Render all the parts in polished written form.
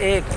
1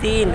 3